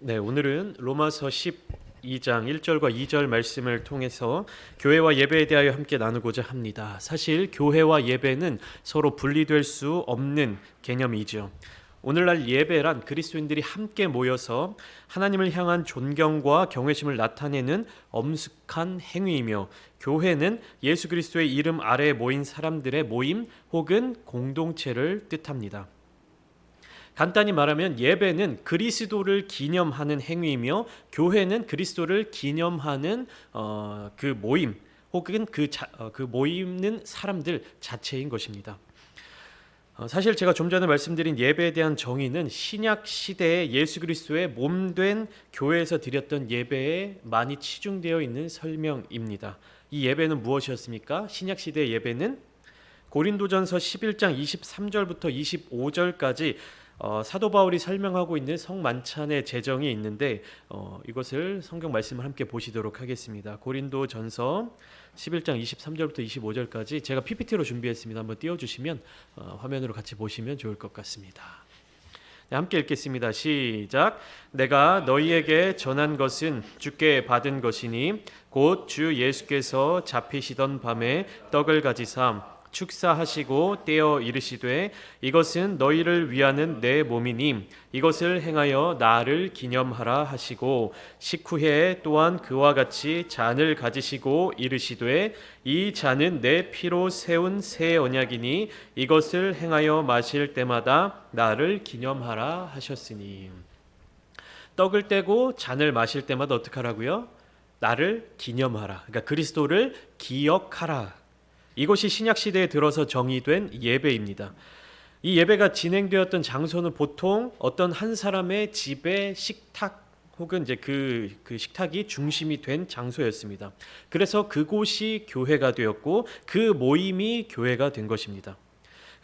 네, 오늘은 로마서 12장 1절과 2절 말씀을 통해서 교회와 예배에 대하여 함께 나누고자 합니다. 사실 교회와 예배는 서로 분리될 수 없는 개념이죠. 오늘날 예배란 그리스도인들이 함께 모여서 하나님을 향한 존경과 경외심을 나타내는 엄숙한 행위이며, 교회는 예수 그리스도의 이름 아래에 모인 사람들의 모임 혹은 공동체를 뜻합니다. 간단히 말하면 예배는 그리스도를 기념하는 행위이며, 교회는 그리스도를 기념하는 그 모임 혹은 그 모이는 사람들 자체인 것입니다. 사실 제가 좀 전에 말씀드린 예배에 대한 정의는 신약 시대에 예수 그리스도의 몸된 교회에서 드렸던 예배에 많이 치중되어 있는 설명입니다. 이 예배는 무엇이었습니까? 신약 시대의 예배는 고린도전서 11장 23절부터 25절까지 사도 바울이 설명하고 있는 성만찬의 제정이 있는데, 이것을 성경 말씀을 함께 보시도록 하겠습니다. 고린도전서 11장 23절부터 25절까지 제가 PPT로 준비했습니다. 한번 띄워주시면 화면으로 같이 보시면 좋을 것 같습니다. 네, 함께 읽겠습니다. 시작. 내가 너희에게 전한 것은 주께 받은 것이니 곧 주 예수께서 잡히시던 밤에 떡을 가지사 축사하시고 떼어 이르시되, 이것은 너희를 위하는 내 몸이니 이것을 행하여 나를 기념하라 하시고, 식후에 또한 그와 같이 잔을 가지시고 이르시되, 이 잔은 내 피로 세운 새 언약이니 이것을 행하여 마실 때마다 나를 기념하라 하셨으니. 떡을 떼고 잔을 마실 때마다 어떻게 하라고요? 나를 기념하라. 그러니까 그리스도를 기억하라. 이것이 신약 시대에 들어서 정의된 예배입니다. 이 예배가 진행되었던 장소는 보통 어떤 한 사람의 집의 식탁 혹은 이제 그 식탁이 중심이 된 장소였습니다. 그래서 그곳이 교회가 되었고 그 모임이 교회가 된 것입니다.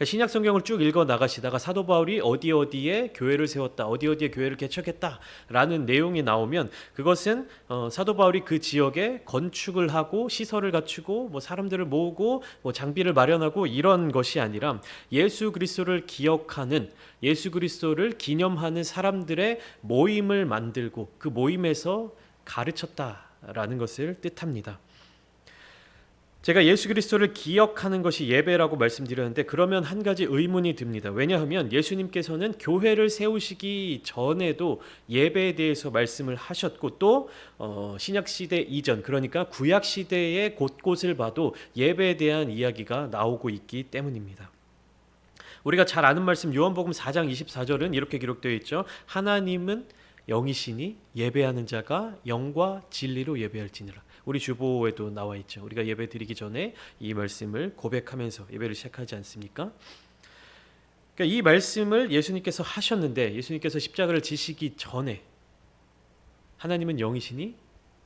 신약 성경을 쭉 읽어 나가시다가 사도 바울이 어디에 교회를 세웠다, 어디에 교회를 개척했다라는 내용이 나오면, 그것은 사도 바울이 그 지역에 건축을 하고 시설을 갖추고 사람들을 모으고 장비를 마련하고 이런 것이 아니라 예수 그리스도를 기억하는, 예수 그리스도를 기념하는 사람들의 모임을 만들고 그 모임에서 가르쳤다라는 것을 뜻합니다. 제가 예수 그리스도를 기억하는 것이 예배라고 말씀드렸는데, 그러면 한 가지 의문이 듭니다. 왜냐하면 예수님께서는 교회를 세우시기 전에도 예배에 대해서 말씀을 하셨고, 또 신약시대 이전, 그러니까 구약시대의 곳곳을 봐도 예배에 대한 이야기가 나오고 있기 때문입니다. 우리가 잘 아는 말씀 요한복음 4장 24절은 이렇게 기록되어 있죠. 하나님은 영이시니 예배하는 자가 영과 진리로 예배할지니라. 우리 주보에도 나와 있죠. 우리가 예배 드리기 전에 이 말씀을 고백하면서 예배를 시작하지 않습니까? 그러니까 이 말씀을 예수님께서 하셨는데, 예수님께서 십자가를 지시기 전에 하나님은 영이시니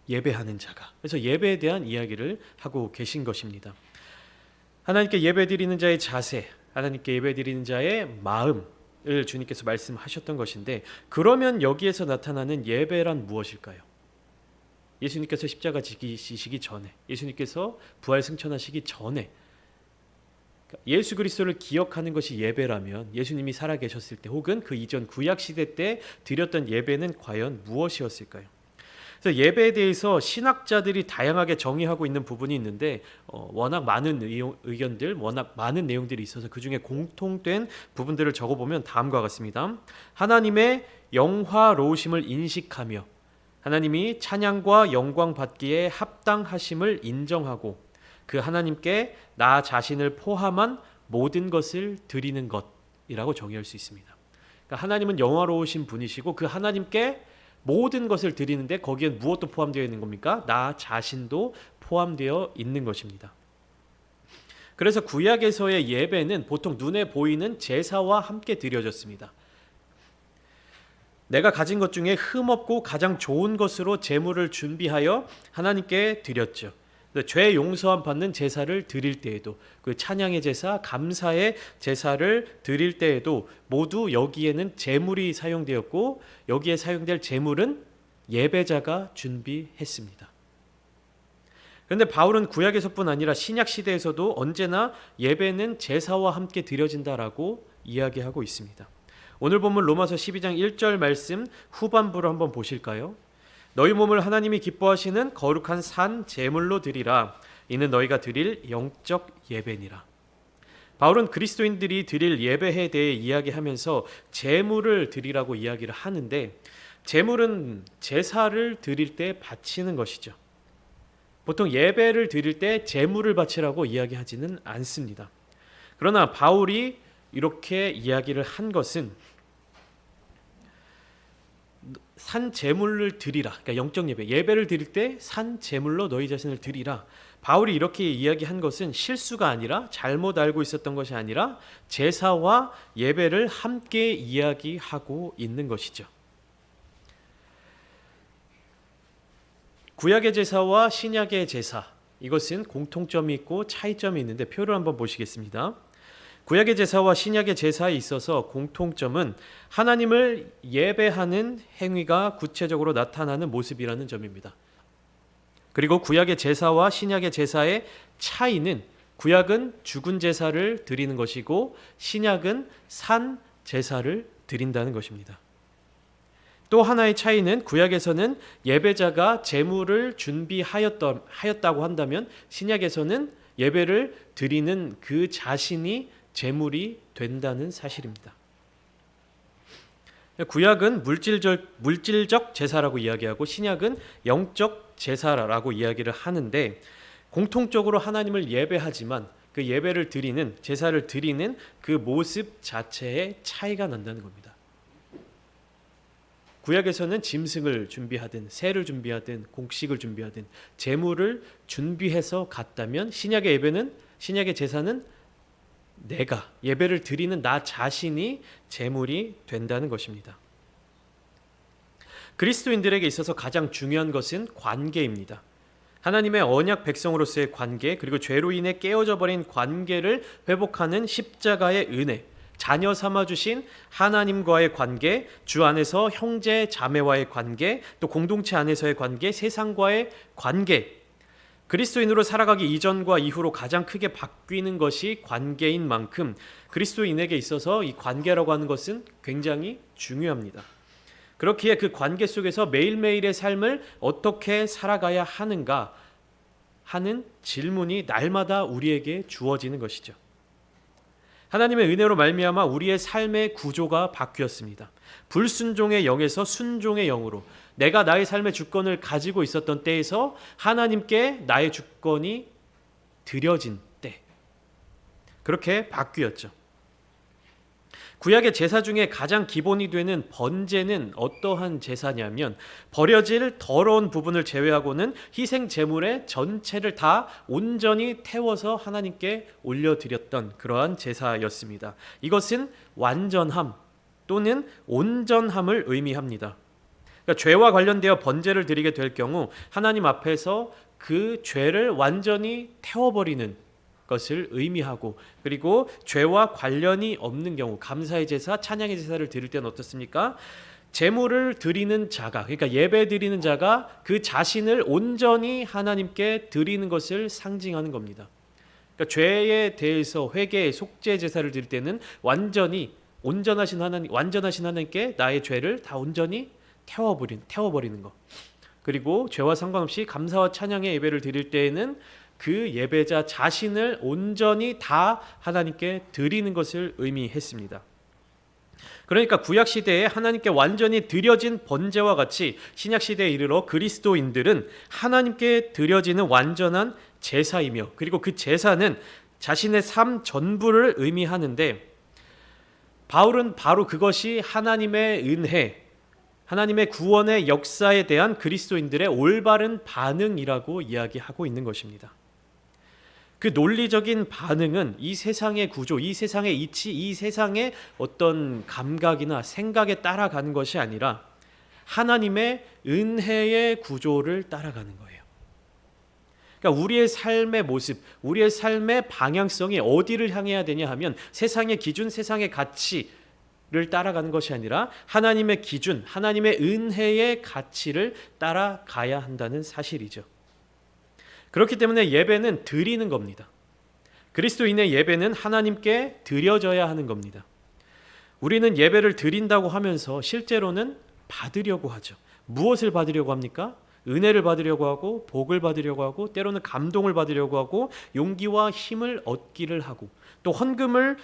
예배하는 자가, 그래서 예배에 대한 이야기를 하고 계신 것입니다. 하나님께 예배 드리는 자의 자세, 하나님께 예배 드리는 자의 마음을 주님께서 말씀하셨던 것인데, 그러면 여기에서 나타나는 예배란 무엇일까요? 예수님께서 십자가 지시기 전에, 예수님께서 부활 승천하시기 전에 예수 그리스도를 기억하는 것이 예배라면, 예수님이 살아계셨을 때 혹은 그 이전 구약시대 때 드렸던 예배는 과연 무엇이었을까요? 그래서 예배에 대해서 신학자들이 다양하게 정의하고 있는 부분이 있는데, 워낙 많은 의견들, 워낙 많은 내용들이 있어서 그 중에 공통된 부분들을 적어보면 다음과 같습니다. 하나님의 영화로우심을 인식하며 하나님이 찬양과 영광 받기에 합당하심을 인정하고 그 하나님께 나 자신을 포함한 모든 것을 드리는 것이라고 정의할 수 있습니다. 그러니까 하나님은 영화로우신 분이시고 그 하나님께 모든 것을 드리는데, 거기에 무엇도 포함되어 있는 겁니까? 나 자신도 포함되어 있는 것입니다. 그래서 구약에서의 예배는 보통 눈에 보이는 제사와 함께 드려졌습니다. 내가 가진 것 중에 흠없고 가장 좋은 것으로 제물을 준비하여 하나님께 드렸죠. 죄 용서함 받는 제사를 드릴 때에도, 그 찬양의 제사, 감사의 제사를 드릴 때에도 모두 여기에는 제물이 사용되었고, 여기에 사용될 제물은 예배자가 준비했습니다. 그런데 바울은 구약에서뿐 아니라 신약 시대에서도 언제나 예배는 제사와 함께 드려진다라고 이야기하고 있습니다. 오늘 본문 로마서 12장 1절 말씀 후반부를 한번 보실까요? 너희 몸을 하나님이 기뻐하시는 거룩한 산 제물로 드리라. 이는 너희가 드릴 영적 예배니라. 바울은 그리스도인들이 드릴 예배에 대해 이야기하면서 제물을 드리라고 이야기를 하는데, 제물은 제사를 드릴 때 바치는 것이죠. 보통 예배를 드릴 때 제물을 바치라고 이야기하지는 않습니다. 그러나 바울이 이렇게 이야기를 한 것은 산 제물을 드리라. 그러니까 영적 예배, 예배를 드릴 때 산 제물로 너희 자신을 드리라. 바울이 이렇게 이야기한 것은 실수가 아니라, 잘못 알고 있었던 것이 아니라 제사와 예배를 함께 이야기하고 있는 것이죠. 구약의 제사와 신약의 제사, 이것은 공통점이 있고 차이점이 있는데 표를 한번 보시겠습니다. 구약의 제사와 신약의 제사에 있어서 공통점은 하나님을 예배하는 행위가 구체적으로 나타나는 모습이라는 점입니다. 그리고 구약의 제사와 신약의 제사의 차이는, 구약은 죽은 제사를 드리는 것이고 신약은 산 제사를 드린다는 것입니다. 또 하나의 차이는, 구약에서는 예배자가 제물을 준비하였다고 한다면 신약에서는 예배를 드리는 그 자신이 제물이 된다는 사실입니다. 구약은 물질적 제사라고 이야기하고 신약은 영적 제사라고 이야기를 하는데, 공통적으로 하나님을 예배하지만 그 예배를 드리는, 제사를 드리는 그 모습 자체에 차이가 난다는 겁니다. 구약에서는 짐승을 준비하든 새를 준비하든 곡식을 준비하든 제물을 준비해서 갔다면, 신약의 제사는 내가 예배를 드리는 나 자신이 제물이 된다는 것입니다. 그리스도인들에게 있어서 가장 중요한 것은 관계입니다. 하나님의 언약 백성으로서의 관계, 그리고 죄로 인해 깨어져 버린 관계를 회복하는 십자가의 은혜, 자녀 삼아주신 하나님과의 관계, 주 안에서 형제 자매와의 관계, 또 공동체 안에서의 관계, 세상과의 관계, 그리스도인으로 살아가기 이전과 이후로 가장 크게 바뀌는 것이 관계인 만큼 그리스도인에게 있어서 이 관계라고 하는 것은 굉장히 중요합니다. 그렇기에 그 관계 속에서 매일매일의 삶을 어떻게 살아가야 하는가 하는 질문이 날마다 우리에게 주어지는 것이죠. 하나님의 은혜로 말미암아 우리의 삶의 구조가 바뀌었습니다. 불순종의 영에서 순종의 영으로, 내가 나의 삶의 주권을 가지고 있었던 때에서 하나님께 나의 주권이 드려진 때, 그렇게 바뀌었죠. 구약의 제사 중에 가장 기본이 되는 번제는 어떠한 제사냐면, 버려질 더러운 부분을 제외하고는 희생 제물의 전체를 다 온전히 태워서 하나님께 올려드렸던 그러한 제사였습니다. 이것은 완전함 또는 온전함을 의미합니다. 그러니까 죄와 관련되어 번제를 드리게 될 경우 하나님 앞에서 그 죄를 완전히 태워버리는 것을 의미하고, 그리고 죄와 관련이 없는 경우, 감사의 제사, 찬양의 제사를 드릴 때는 어떻습니까? 제물을 드리는 자가, 그러니까 예배 드리는 자가 그 자신을 온전히 하나님께 드리는 것을 상징하는 겁니다. 그러니까 죄에 대해서 회개, 속죄 제사를 드릴 때는 완전히 온전하신 하나님께 나의 죄를 다 온전히 태워버리는 것. 그리고 죄와 상관없이 감사와 찬양의 예배를 드릴 때에는 그 예배자 자신을 온전히 다 하나님께 드리는 것을 의미했습니다. 그러니까 구약 시대에 하나님께 완전히 드려진 번제와 같이 신약 시대에 이르러 그리스도인들은 하나님께 드려지는 완전한 제사이며, 그리고 그 제사는 자신의 삶 전부를 의미하는데, 바울은 바로 그것이 하나님의 은혜, 하나님의 구원의 역사에 대한 그리스도인들의 올바른 반응이라고 이야기하고 있는 것입니다. 그 논리적인 반응은 이 세상의 구조, 이 세상의 이치, 이 세상의 어떤 감각이나 생각에 따라가는 것이 아니라 하나님의 은혜의 구조를 따라가는 거예요. 그러니까 우리의 삶의 모습, 우리의 삶의 방향성이 어디를 향해야 되냐 하면 세상의 기준, 세상의 가치를 따라가는 것이 아니라 하나님의 기준, 하나님의 은혜의 가치를 따라가야 한다는 사실이죠. 그렇기 때문에 예배는 드리는 겁니다. 그리스도인의 예배는 하나님께 드려져야 하는 겁니다. 우리는 예배를 드린다고 하면서 실제로는 받으려고 하죠. 무엇을 받으려고 합니까? 은혜를 받으려고 하고 복을 받으려고 하고 때로는 감동을 받으려고 하고 용기와 힘을 얻기를 하고 또 헌금을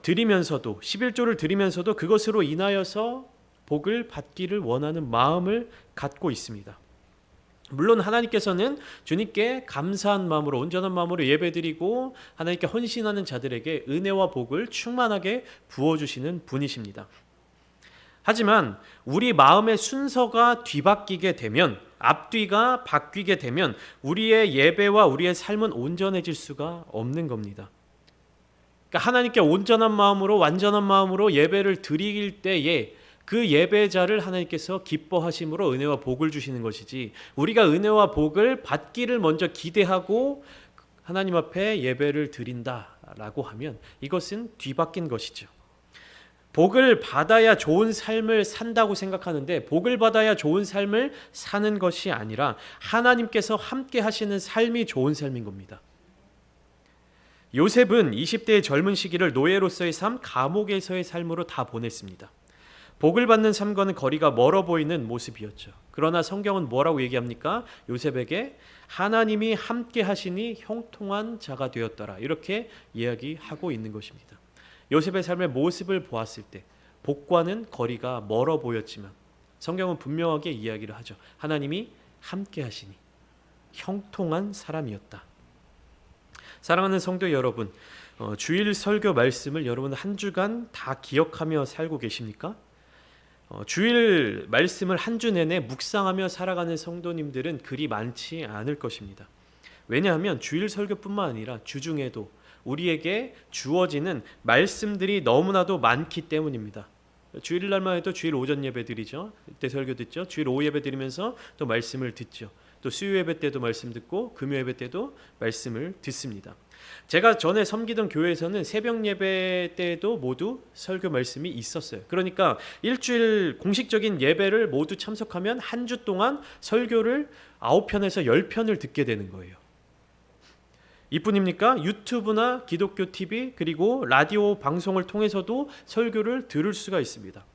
드리면서도 11조를 드리면서도 그것으로 인하여서 복을 받기를 원하는 마음을 갖고 있습니다. 물론 하나님께서는 주님께 감사한 마음으로 온전한 마음으로 예배드리고 하나님께 헌신하는 자들에게 은혜와 복을 충만하게 부어주시는 분이십니다. 하지만 우리 마음의 순서가 뒤바뀌게 되면 앞뒤가 바뀌게 되면 우리의 예배와 우리의 삶은 온전해질 수가 없는 겁니다. 그러니까 하나님께 온전한 마음으로 완전한 마음으로 예배를 드릴 때에 그 예배자를 하나님께서 기뻐하심으로 은혜와 복을 주시는 것이지 우리가 은혜와 복을 받기를 먼저 기대하고 하나님 앞에 예배를 드린다라고 하면 이것은 뒤바뀐 것이죠. 복을 받아야 좋은 삶을 산다고 생각하는데 복을 받아야 좋은 삶을 사는 것이 아니라 하나님께서 함께 하시는 삶이 좋은 삶인 겁니다. 요셉은 20대의 젊은 시기를 노예로서의 삶, 감옥에서의 삶으로 다 보냈습니다. 복을 받는 삶과는 거리가 멀어 보이는 모습이었죠. 그러나 성경은 뭐라고 얘기합니까? 요셉에게 하나님이 함께 하시니 형통한 자가 되었더라. 이렇게 이야기하고 있는 것입니다. 요셉의 삶의 모습을 보았을 때 복과는 거리가 멀어 보였지만 성경은 분명하게 이야기를 하죠. 하나님이 함께 하시니 형통한 사람이었다. 사랑하는 성도 여러분, 주일 설교 말씀을 여러분 한 주간 다 기억하며 살고 계십니까? 주일 말씀을 한 주 내내 묵상하며 살아가는 성도님들은 그리 많지 않을 것입니다. 왜냐하면 주일 설교뿐만 아니라 주중에도 우리에게 주어지는 말씀들이 너무나도 많기 때문입니다. 주일날만 해도 주일 오전 예배 드리죠. 그때 설교 듣죠. 주일 오후 예배 드리면서 또 말씀을 듣죠. 또 수요 예배 때도 말씀 듣고 금요 예배 때도 말씀을 듣습니다. 제가 전에 섬기던 교회에서는 새벽 예배 때도 모두 설교 말씀이 있었어요. 그러니까 일주일 공식적인 예배를 모두 참석하면 한 주 동안 설교를 9편에서 10편을 듣게 되는 거예요. 이뿐입니까? 유튜브나 기독교 TV 그리고 라디오 방송을 통해서도 설교를 들을 수가 있습니다.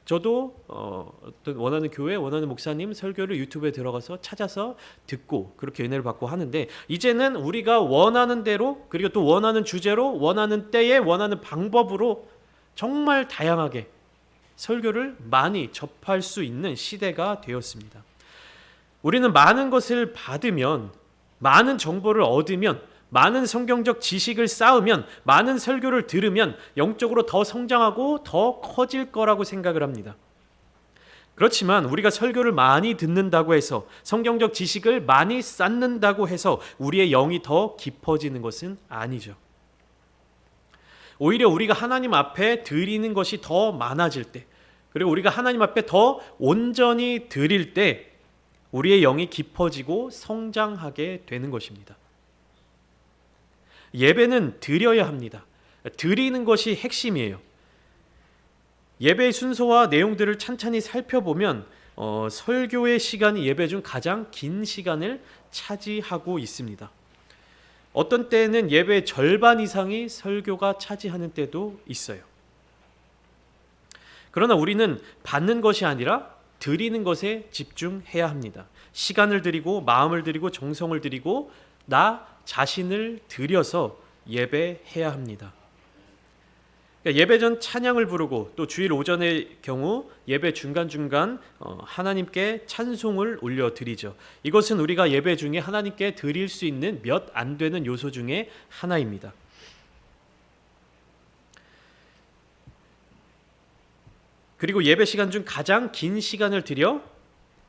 저도 어떤 원하는 교회, 원하는 목사님 설교를 유튜브에 들어가서 찾아서 듣고 그렇게 은혜를 받고 하는데 이제는 우리가 원하는 대로 그리고 또 원하는 주제로 원하는 때에 원하는 방법으로 정말 다양하게 설교를 많이 접할 수 있는 시대가 되었습니다. 우리는 많은 것을 받으면 많은 정보를 얻으면 많은 성경적 지식을 쌓으면 많은 설교를 들으면 영적으로 더 성장하고 더 커질 거라고 생각을 합니다. 그렇지만 우리가 설교를 많이 듣는다고 해서 성경적 지식을 많이 쌓는다고 해서 우리의 영이 더 깊어지는 것은 아니죠. 오히려 우리가 하나님 앞에 드리는 것이 더 많아질 때 그리고 우리가 하나님 앞에 더 온전히 드릴 때 우리의 영이 깊어지고 성장하게 되는 것입니다. 예배는 드려야 합니다. 드리는 것이 핵심이에요. 예배의 순서와 내용들을 찬찬히 살펴보면 설교의 시간이 예배 중 가장 긴 시간을 차지하고 있습니다. 어떤 때는 예배의 절반 이상이 설교가 차지하는 때도 있어요. 그러나 우리는 받는 것이 아니라 드리는 것에 집중해야 합니다. 시간을 드리고 마음을 드리고 정성을 드리고 나 자신을 드려서 예배해야 합니다. 그러니까 예배 전 찬양을 부르고 또 주일 오전의 경우 예배 중간중간 하나님께 찬송을 올려드리죠. 이것은 우리가 예배 중에 하나님께 드릴 수 있는 몇 안 되는 요소 중에 하나입니다. 그리고 예배 시간 중 가장 긴 시간을 들여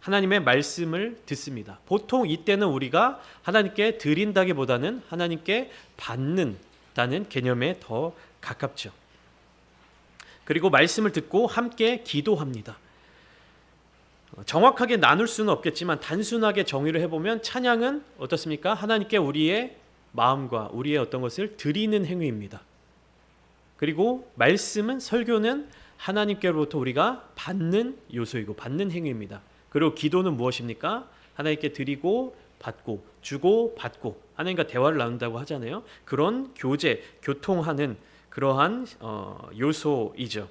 하나님의 말씀을 듣습니다. 보통 이때는 우리가 하나님께 드린다기보다는 하나님께 받는다는 개념에 더 가깝죠. 그리고 말씀을 듣고 함께 기도합니다. 정확하게 나눌 수는 없겠지만 단순하게 정의를 해보면 찬양은 어떻습니까? 하나님께 우리의 마음과 우리의 어떤 것을 드리는 행위입니다. 그리고 말씀은 설교는 하나님께로부터 우리가 받는 요소이고 받는 행위입니다. 그리고 기도는 무엇입니까? 하나님께 드리고 받고 주고 받고 하나님과 대화를 나눈다고 하잖아요. 그런 교제, 교통하는 그러한 요소이죠.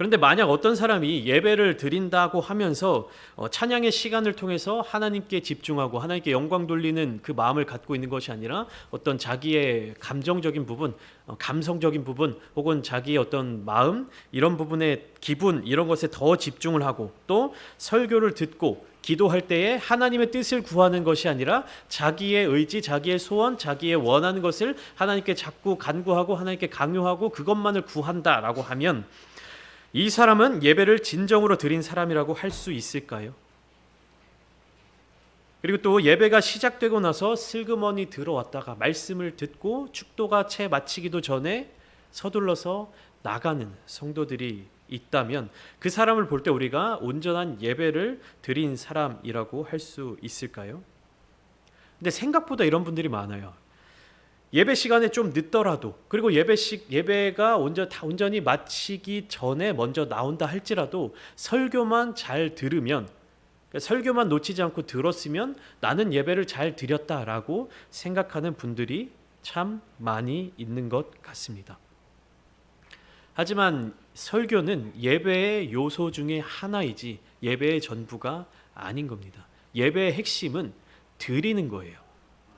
그런데 만약 어떤 사람이 예배를 드린다고 하면서 찬양의 시간을 통해서 하나님께 집중하고 하나님께 영광 돌리는 그 마음을 갖고 있는 것이 아니라 어떤 자기의 감정적인 부분, 감성적인 부분, 혹은 자기의 어떤 마음, 이런 부분의 기분, 이런 것에 더 집중을 하고, 또 설교를 듣고 기도할 때에 하나님의 뜻을 구하는 것이 아니라 자기의 의지, 자기의 소원, 자기의 원하는 것을 하나님께 자꾸 간구하고 하나님께 강요하고 그것만을 구한다라고 하면 이 사람은 예배를 진정으로 드린 사람이라고 할 수 있을까요? 그리고 또 예배가 시작되고 나서 슬그머니 들어왔다가 말씀을 듣고 축도가 채 마치기도 전에 서둘러서 나가는 성도들이 있다면 그 사람을 볼 때 우리가 온전한 예배를 드린 사람이라고 할 수 있을까요? 근데 생각보다 이런 분들이 많아요. 예배 시간에 좀 늦더라도, 그리고 예배가 온전히 마치기 전에 먼저 나온다 할지라도 설교만 잘 들으면, 설교만 놓치지 않고 들었으면 나는 예배를 잘 드렸다라고 생각하는 분들이 참 많이 있는 것 같습니다. 하지만 설교는 예배의 요소 중에 하나이지 예배의 전부가 아닌 겁니다. 예배의 핵심은 드리는 거예요.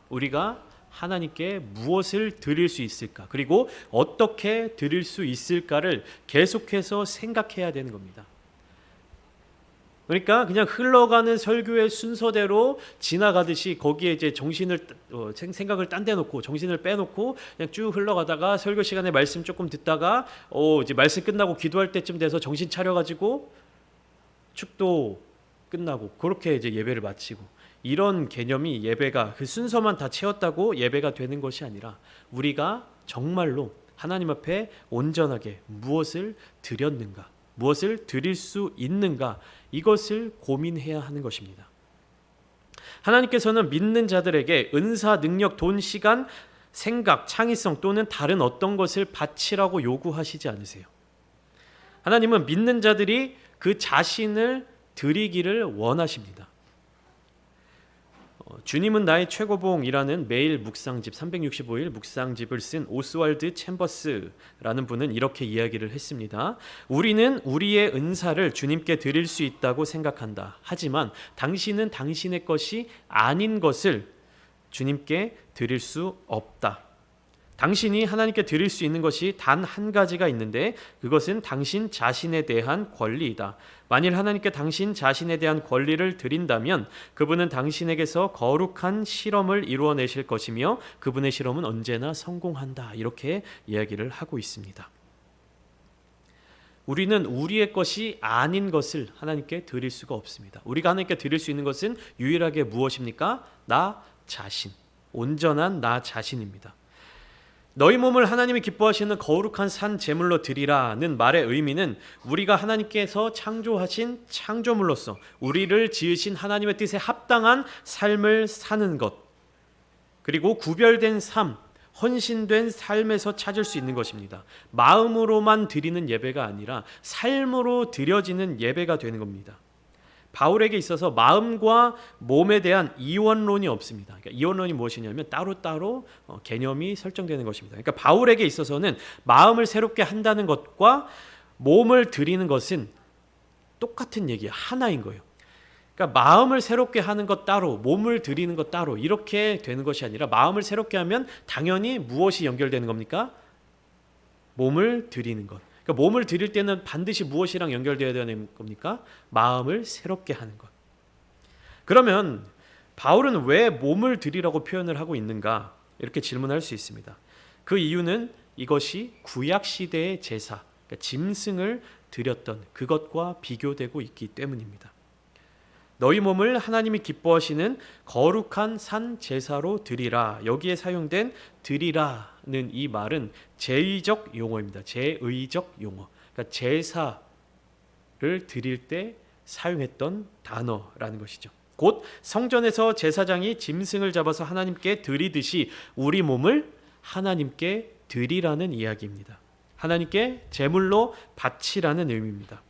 우리가 하나님께 무엇을 드릴 수 있을까? 그리고 어떻게 드릴 수 있을까를 계속해서 생각해야 되는 겁니다. 그러니까 그냥 흘러가는 설교의 순서대로 지나가듯이 거기에 이제 생각을 딴 데 놓고 정신을 빼놓고 그냥 쭉 흘러가다가 설교 시간에 말씀 조금 듣다가 이제 말씀 끝나고 기도할 때쯤 돼서 정신 차려가지고 축도 끝나고 그렇게 이제 예배를 마치고, 이런 개념이 예배가 그 순서만 다 채웠다고 예배가 되는 것이 아니라 우리가 정말로 하나님 앞에 온전하게 무엇을 드렸는가, 무엇을 드릴 수 있는가, 이것을 고민해야 하는 것입니다. 하나님께서는 믿는 자들에게 은사, 능력, 돈, 시간, 생각, 창의성 또는 다른 어떤 것을 바치라고 요구하시지 않으세요. 하나님은 믿는 자들이 그 자신을 드리기를 원하십니다. 주님은 나의 최고봉이라는 매일 묵상집 365일 묵상집을 쓴 오스왈드 챔버스라는 분은 이렇게 이야기를 했습니다. 우리는 우리의 은사를 주님께 드릴 수 있다고 생각한다. 하지만 당신은 당신의 것이 아닌 것을 주님께 드릴 수 없다. 당신이 하나님께 드릴 수 있는 것이 단 한 가지가 있는데 그것은 당신 자신에 대한 권리이다. 만일 하나님께 당신 자신에 대한 권리를 드린다면 그분은 당신에게서 거룩한 실험을 이루어내실 것이며 그분의 실험은 언제나 성공한다. 이렇게 이야기를 하고 있습니다. 우리는 우리의 것이 아닌 것을 하나님께 드릴 수가 없습니다. 우리가 하나님께 드릴 수 있는 것은 유일하게 무엇입니까? 나 자신, 온전한 나 자신입니다. 너희 몸을 하나님이 기뻐하시는 거룩한 산 제물로 드리라는 말의 의미는 우리가 하나님께서 창조하신 창조물로서 우리를 지으신 하나님의 뜻에 합당한 삶을 사는 것, 그리고 구별된 삶, 헌신된 삶에서 찾을 수 있는 것입니다. 마음으로만 드리는 예배가 아니라 삶으로 드려지는 예배가 되는 겁니다. 바울에게 있어서 마음과 몸에 대한 이원론이 없습니다. 그러니까 이원론이 무엇이냐면 따로따로 개념이 설정되는 것입니다. 그러니까 바울에게 있어서는 마음을 새롭게 한다는 것과 몸을 드리는 것은 똑같은 얘기예요. 하나인 거예요. 그러니까 마음을 새롭게 하는 것 따로, 몸을 드리는 것 따로, 이렇게 되는 것이 아니라 마음을 새롭게 하면 당연히 무엇이 연결되는 겁니까? 몸을 드리는 것. 그러니까 몸을 드릴 때는 반드시 무엇이랑 연결되어야 되는 겁니까? 마음을 새롭게 하는 것. 그러면 바울은 왜 몸을 드리라고 표현을 하고 있는가? 이렇게 질문할 수 있습니다. 그 이유는 이것이 구약 시대의 제사, 그러니까 짐승을 드렸던 그것과 비교되고 있기 때문입니다. 너희 몸을 하나님이 기뻐하시는 거룩한 산 제사로 드리라. 여기에 사용된 드리라는 이 말은 제의적 용어입니다. 제의적 용어. 그러니까 제사를 드릴 때 사용했던 단어라는 것이죠. 곧 성전에서 제사장이 짐승을 잡아서 하나님께 드리듯이 우리 몸을 하나님께 드리라는 이야기입니다. 하나님께 제물로 바치라는 의미입니다.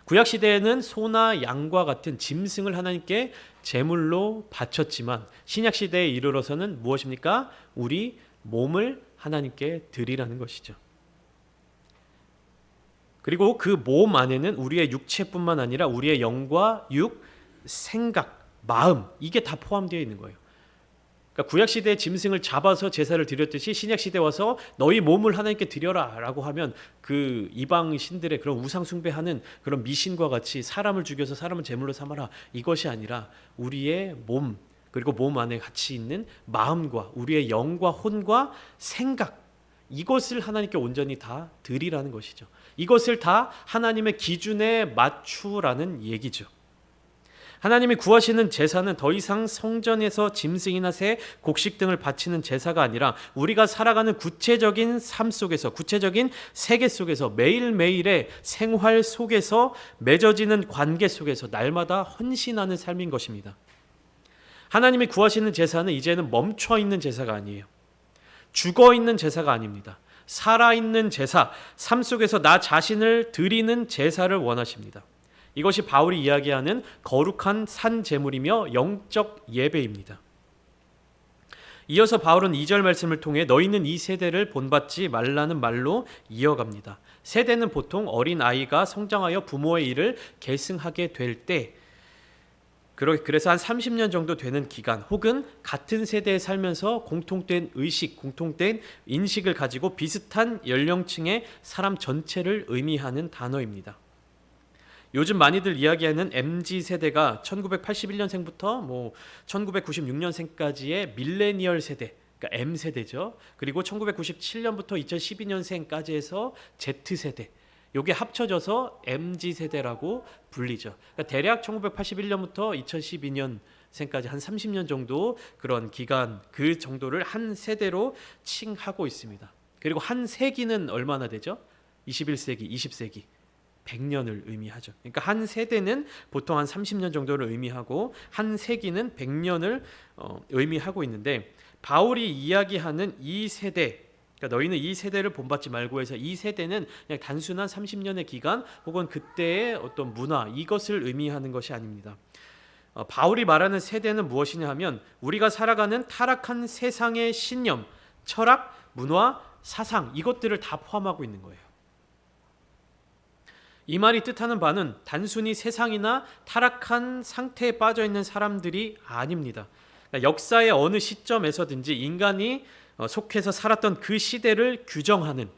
구약 시대에는 소나 양과 같은 짐승을 하나님께 제물로 바쳤지만 신약 시대에 이르러서는 무엇입니까? 우리 몸을 하나님께 드리라는 것이죠. 그리고 그 몸 안에는 우리의 육체뿐만 아니라 우리의 영과 육, 생각, 마음 이게 다 포함되어 있는 거예요. 그러니까 구약 시대의 짐승을 잡아서 제사를 드렸듯이 신약 시대 와서 너희 몸을 하나님께 드려라라고 하면 그 이방 신들의 그런 우상 숭배하는 그런 미신과 같이 사람을 죽여서 사람을 제물로 삼아라 이것이 아니라 우리의 몸 그리고 몸 안에 같이 있는 마음과 우리의 영과 혼과 생각 이것을 하나님께 온전히 다 드리라는 것이죠. 이것을 다 하나님의 기준에 맞추라는 얘기죠. 하나님이 구하시는 제사는 더 이상 성전에서 짐승이나 새, 곡식 등을 바치는 제사가 아니라 우리가 살아가는 구체적인 삶 속에서 구체적인 세계 속에서 매일매일의 생활 속에서 맺어지는 관계 속에서 날마다 헌신하는 삶인 것입니다. 하나님이 구하시는 제사는 이제는 멈춰있는 제사가 아니에요. 죽어있는 제사가 아닙니다. 살아있는 제사, 삶 속에서 나 자신을 드리는 제사를 원하십니다. 이것이 바울이 이야기하는 거룩한 산 제물이며 영적 예배입니다. 이어서 바울은 2절 말씀을 통해 너희는 이 세대를 본받지 말라는 말로 이어갑니다. 세대는 보통 어린 아이가 성장하여 부모의 일을 계승하게 될 때, 그래서 한 30년 정도 되는 기간 혹은 같은 세대에 살면서 공통된 의식, 공통된 인식을 가지고 비슷한 연령층의 사람 전체를 의미하는 단어입니다. 요즘 많이들 이야기하는 MZ세대가 1981년생부터 1996년생까지의 밀레니얼 세대, 그러니까 M세대죠. 그리고 1997년부터 2012년생까지 해서 Z세대. 이게 합쳐져서 MZ세대라고 불리죠. 그러니까 대략 1981년부터 2012년생까지 한 30년 정도 그런 기간, 그 정도를 한 세대로 칭하고 있습니다. 그리고 한 세기는 얼마나 되죠? 21세기, 20세기. 100년을 의미하죠. 그러니까 한 세대는 보통 한 30년 정도를 의미하고 한 세기는 100년을 의미하고 있는데 바울이 이야기하는 이 세대, 그러니까 너희는 이 세대를 본받지 말고 해서 이 세대는 그냥 단순한 30년의 기간 혹은 그때의 어떤 문화 이것을 의미하는 것이 아닙니다. 바울이 말하는 세대는 무엇이냐 하면 우리가 살아가는 타락한 세상의 신념, 철학, 문화, 사상 이것들을 다 포함하고 있는 거예요. 이 말이 뜻하는 바는 단순히 세상이나 타락한 상태에 빠져 있는 사람들이 아닙니다. 그러니까 역사의 어느 시점에서든지 인간이 속해서 살았던 그 시대를 규정하는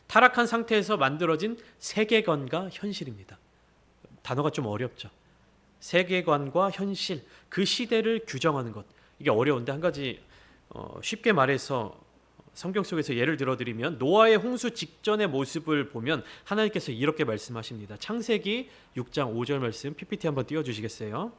타락한 상태에서 만들어진 세계관과 현실입니다. 단어가 좀 어렵죠. 세계관과 현실, 그 시대를 규정하는 것. 이게 어려운데 한 가지 쉽게 말해서 성경 속에서 예를 들어드리면 노아의 홍수 직전의 모습을 보면 하나님께서 이렇게 말씀하십니다. 창세기 6장 5절 말씀 PPT 한번 띄워주시겠어요?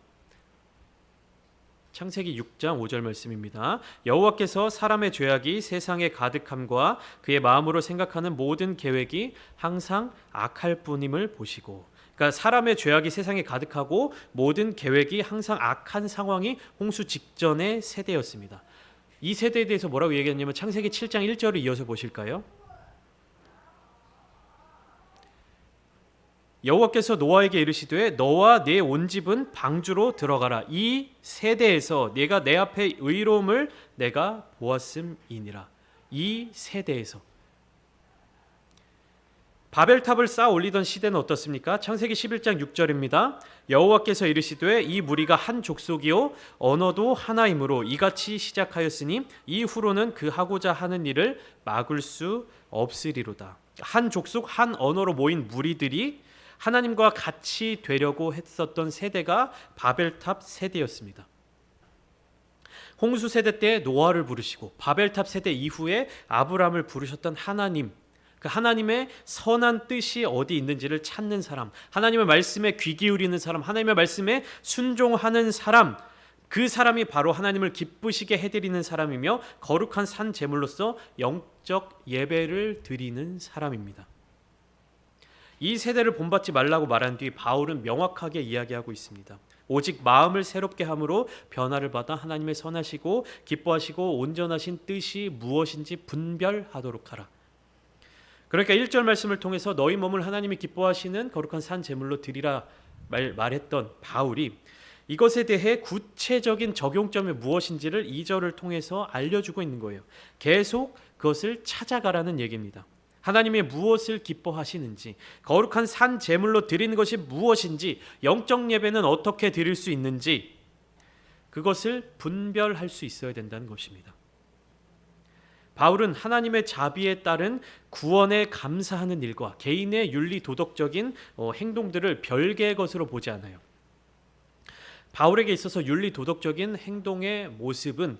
창세기 6장 5절 말씀입니다. 여호와께서 사람의 죄악이 세상에 가득함과 그의 마음으로 생각하는 모든 계획이 항상 악할 뿐임을 보시고, 그러니까 사람의 죄악이 세상에 가득하고 모든 계획이 항상 악한 상황이 홍수 직전의 세대였습니다. 이 세대에 대해서 뭐라고 얘기했냐면 창세기 7장 1절을 이어서 보실까요? 여호와께서 노아에게 이르시되 너와 네 온 집은 방주로 들어가라. 이 세대에서 내가 내 앞에 의로움을 내가 보았음이니라. 이 세대에서 바벨탑을 쌓아 올리던 시대는 어떻습니까? 창세기 11장 6절입니다. 여호와께서 이르시되 이 무리가 한 족속이요 언어도 하나이므로 이같이 시작하였으니 이후로는 그 하고자 하는 일을 막을 수 없으리로다. 한 족속 한 언어로 모인 무리들이 하나님과 같이 되려고 했었던 세대가 바벨탑 세대였습니다. 홍수 세대 때 노아를 부르시고 바벨탑 세대 이후에 아브람을 부르셨던 하나님, 그 하나님의 선한 뜻이 어디 있는지를 찾는 사람, 하나님의 말씀에 귀 기울이는 사람, 하나님의 말씀에 순종하는 사람, 그 사람이 바로 하나님을 기쁘시게 해드리는 사람이며 거룩한 산 제물로서 영적 예배를 드리는 사람입니다. 이 세대를 본받지 말라고 말한 뒤 바울은 명확하게 이야기하고 있습니다. 오직 마음을 새롭게 함으로 변화를 받아 하나님의 선하시고 기뻐하시고 온전하신 뜻이 무엇인지 분별하도록 하라. 그러니까 1절 말씀을 통해서 너희 몸을 하나님이 기뻐하시는 거룩한 산 제물로 드리라 말했던 바울이 이것에 대해 구체적인 적용점이 무엇인지를 2절을 통해서 알려주고 있는 거예요. 계속 그것을 찾아가라는 얘기입니다. 하나님이 무엇을 기뻐하시는지, 거룩한 산 제물로 드리는 것이 무엇인지, 영적 예배는 어떻게 드릴 수 있는지 그것을 분별할 수 있어야 된다는 것입니다. 바울은 하나님의 자비에 따른 구원에 감사하는 일과 개인의 윤리 도덕적인 행동들을 별개의 것으로 보지 않아요. 바울에게 있어서 윤리 도덕적인 행동의 모습은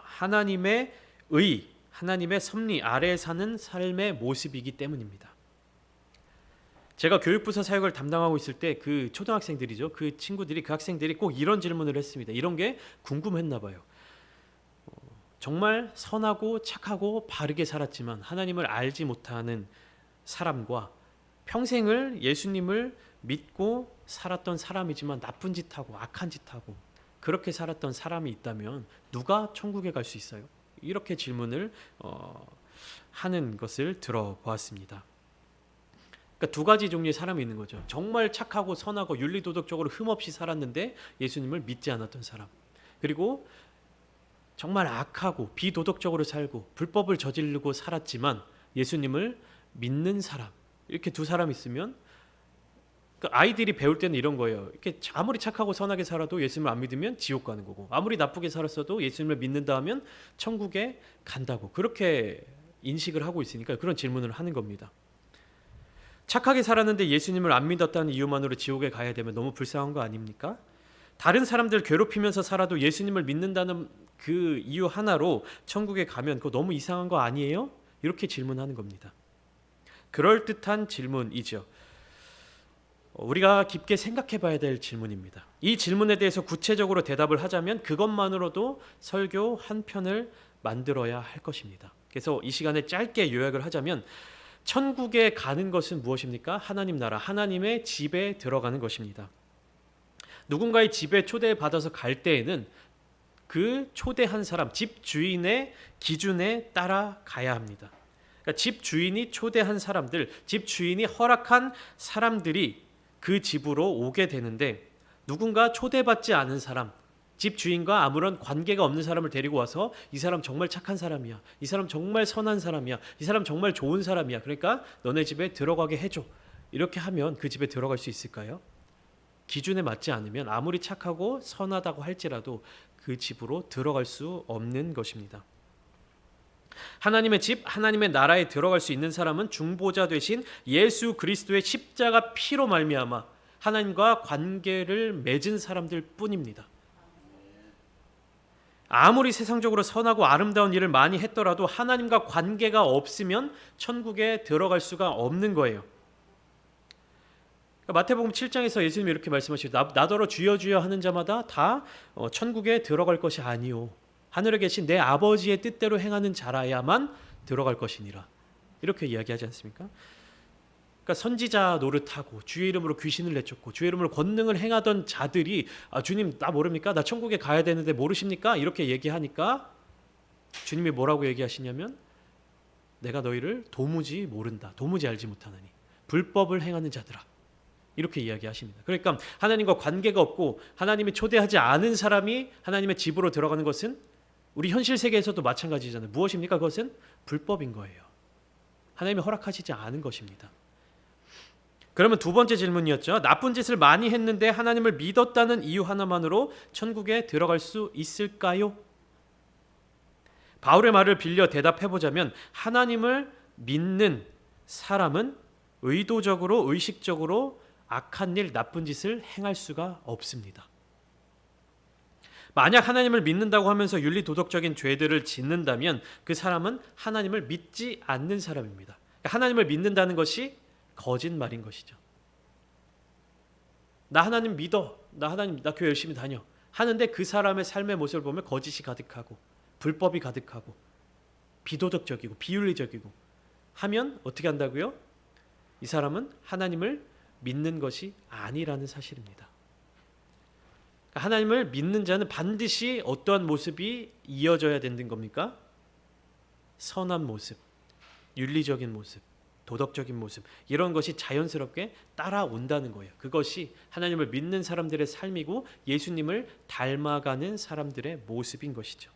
하나님의 의, 하나님의 섭리 아래에 사는 삶의 모습이기 때문입니다. 제가 교육부서 사역을 담당하고 있을 때 그 초등학생들이죠. 그 학생들이 꼭 이런 질문을 했습니다. 이런 게 궁금했나 봐요. 정말 선하고 착하고 바르게 살았지만 하나님을 알지 못하는 사람과 평생을 예수님을 믿고 살았던 사람이지만 나쁜 짓하고 악한 짓하고 그렇게 살았던 사람이 있다면 누가 천국에 갈 수 있어요? 이렇게 질문을 하는 것을 들어보았습니다. 그러니까 두 가지 종류의 사람이 있는 거죠. 정말 착하고 선하고 윤리도덕적으로 흠없이 살았는데 예수님을 믿지 않았던 사람, 그리고 정말 악하고 비도덕적으로 살고 불법을 저지르고 살았지만 예수님을 믿는 사람, 이렇게 두 사람이 있으면 아이들이 배울 때는 이런 거예요. 이렇게 아무리 착하고 선하게 살아도 예수님을 안 믿으면 지옥 가는 거고, 아무리 나쁘게 살았어도 예수님을 믿는다 하면 천국에 간다고, 그렇게 인식을 하고 있으니까 그런 질문을 하는 겁니다. 착하게 살았는데 예수님을 안 믿었다는 이유만으로 지옥에 가야 되면 너무 불쌍한 거 아닙니까? 다른 사람들 괴롭히면서 살아도 예수님을 믿는다는 그 이유 하나로 천국에 가면 그거 너무 이상한 거 아니에요? 이렇게 질문하는 겁니다. 그럴듯한 질문이죠. 우리가 깊게 생각해 봐야 될 질문입니다. 이 질문에 대해서 구체적으로 대답을 하자면 그것만으로도 설교 한 편을 만들어야 할 것입니다. 그래서 이 시간에 짧게 요약을 하자면, 천국에 가는 것은 무엇입니까? 하나님 나라, 하나님의 집에 들어가는 것입니다. 누군가의 집에 초대받아서 갈 때에는 그 초대한 사람, 집 주인의 기준에 따라 가야 합니다. 그러니까 집 주인이 초대한 사람들, 집 주인이 허락한 사람들이 그 집으로 오게 되는데, 누군가 초대받지 않은 사람, 집 주인과 아무런 관계가 없는 사람을 데리고 와서 이 사람 정말 착한 사람이야, 이 사람 정말 선한 사람이야, 이 사람 정말 좋은 사람이야, 그러니까 너네 집에 들어가게 해줘, 이렇게 하면 그 집에 들어갈 수 있을까요? 기준에 맞지 않으면 아무리 착하고 선하다고 할지라도 그 집으로 들어갈 수 없는 것입니다. 하나님의 집, 하나님의 나라에 들어갈 수 있는 사람은 중보자 되신 예수 그리스도의 십자가 피로 말미암아 하나님과 관계를 맺은 사람들 뿐입니다. 아무리 세상적으로 선하고 아름다운 일을 많이 했더라도 하나님과 관계가 없으면 천국에 들어갈 수가 없는 거예요. 마태복음 7장에서 예수님이 이렇게 말씀하시죠. 나더러 주여 주여 하는 자마다 다 천국에 들어갈 것이 아니요, 하늘에 계신 내 아버지의 뜻대로 행하는 자라야만 들어갈 것이니라, 이렇게 이야기하지 않습니까? 그러니까 선지자 노릇하고 주의 이름으로 귀신을 내쫓고 주의 이름으로 권능을 행하던 자들이 주님 나 모릅니까? 나 천국에 가야 되는데 모르십니까? 이렇게 얘기하니까 주님이 뭐라고 얘기하시냐면, 내가 너희를 도무지 모른다, 도무지 알지 못하나니 불법을 행하는 자들아, 이렇게 이야기하십니다. 그러니까 하나님과 관계가 없고 하나님이 초대하지 않은 사람이 하나님의 집으로 들어가는 것은 우리 현실 세계에서도 마찬가지잖아요. 무엇입니까? 그것은 불법인 거예요. 하나님이 허락하시지 않은 것입니다. 그러면 두 번째 질문이었죠. 나쁜 짓을 많이 했는데 하나님을 믿었다는 이유 하나만으로 천국에 들어갈 수 있을까요? 바울의 말을 빌려 대답해보자면, 하나님을 믿는 사람은 의도적으로 의식적으로 악한 일, 나쁜 짓을 행할 수가 없습니다. 만약 하나님을 믿는다고 하면서 윤리도덕적인 죄들을 짓는다면 그 사람은 하나님을 믿지 않는 사람입니다. 하나님을 믿는다는 것이 거짓말인 것이죠. 나 하나님 믿어, 나 교회 열심히 다녀 하는데 그 사람의 삶의 모습을 보면 거짓이 가득하고 불법이 가득하고 비도덕적이고 비윤리적이고 하면 어떻게 한다고요? 이 사람은 하나님을 믿는 것이 아니라는 사실입니다. 하나님을 믿는 자는 반드시 어떠한 모습이 이어져야 되는 겁니까? 선한 모습, 윤리적인 모습, 도덕적인 모습, 이런 것이 자연스럽게 따라온다는 거예요. 그것이 하나님을 믿는 사람들의 삶이고 예수님을 닮아가는 사람들의 모습인 것이죠.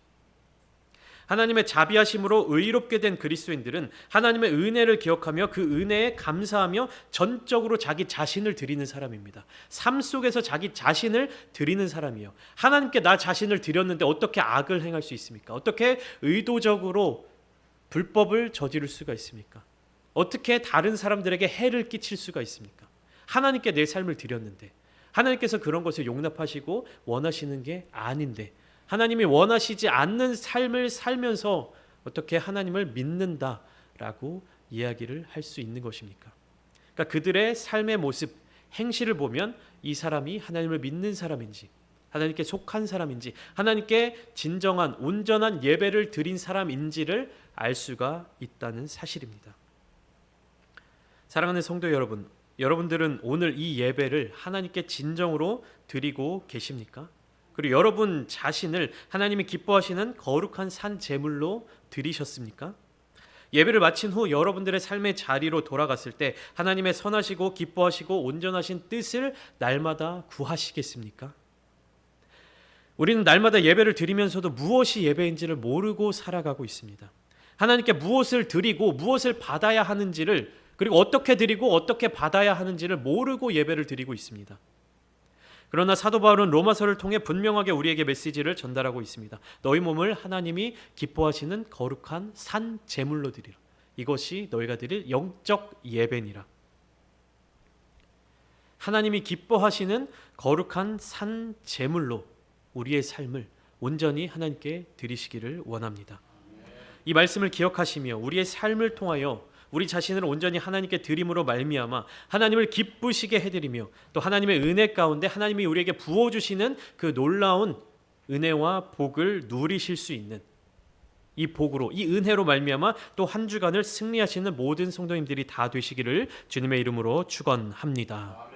하나님의 자비하심으로 의롭게 된 그리스도인들은 하나님의 은혜를 기억하며 그 은혜에 감사하며 전적으로 자기 자신을 드리는 사람입니다. 삶 속에서 자기 자신을 드리는 사람이에요. 하나님께 나 자신을 드렸는데 어떻게 악을 행할 수 있습니까? 어떻게 의도적으로 불법을 저지를 수가 있습니까? 어떻게 다른 사람들에게 해를 끼칠 수가 있습니까? 하나님께 내 삶을 드렸는데 하나님께서 그런 것을 용납하시고 원하시는 게 아닌데 하나님이 원하시지 않는 삶을 살면서 어떻게 하나님을 믿는다라고 이야기를 할 수 있는 것입니까? 그러니까 그들의 삶의 모습, 행실을 보면 이 사람이 하나님을 믿는 사람인지 하나님께 속한 사람인지 하나님께 진정한 온전한 예배를 드린 사람인지를 알 수가 있다는 사실입니다. 사랑하는 성도 여러분, 여러분들은 오늘 이 예배를 하나님께 진정으로 드리고 계십니까? 그리고 여러분 자신을 하나님이 기뻐하시는 거룩한 산 제물로 드리셨습니까? 예배를 마친 후 여러분들의 삶의 자리로 돌아갔을 때 하나님의 선하시고 기뻐하시고 온전하신 뜻을 날마다 구하시겠습니까? 우리는 날마다 예배를 드리면서도 무엇이 예배인지를 모르고 살아가고 있습니다. 하나님께 무엇을 드리고 무엇을 받아야 하는지를 그리고 어떻게 드리고 어떻게 받아야 하는지를 모르고 예배를 드리고 있습니다. 그러나 사도 바울은 로마서를 통해 분명하게 우리에게 메시지를 전달하고 있습니다. 너희 몸을 하나님이 기뻐하시는 거룩한 산 제물로 드리라. 이것이 너희가 드릴 영적 예배니라. 하나님이 기뻐하시는 거룩한 산 제물로 우리의 삶을 온전히 하나님께 드리시기를 원합니다. 이 말씀을 기억하시며 우리의 삶을 통하여 우리 자신을 온전히 하나님께 드림으로 말미암아 하나님을 기쁘시게 해드리며 또 하나님의 은혜 가운데 하나님이 우리에게 부어주시는 그 놀라운 은혜와 복을 누리실 수 있는 이 복으로 이 은혜로 말미암아 또 한 주간을 승리하시는 모든 성도님들이 다 되시기를 주님의 이름으로 축원합니다.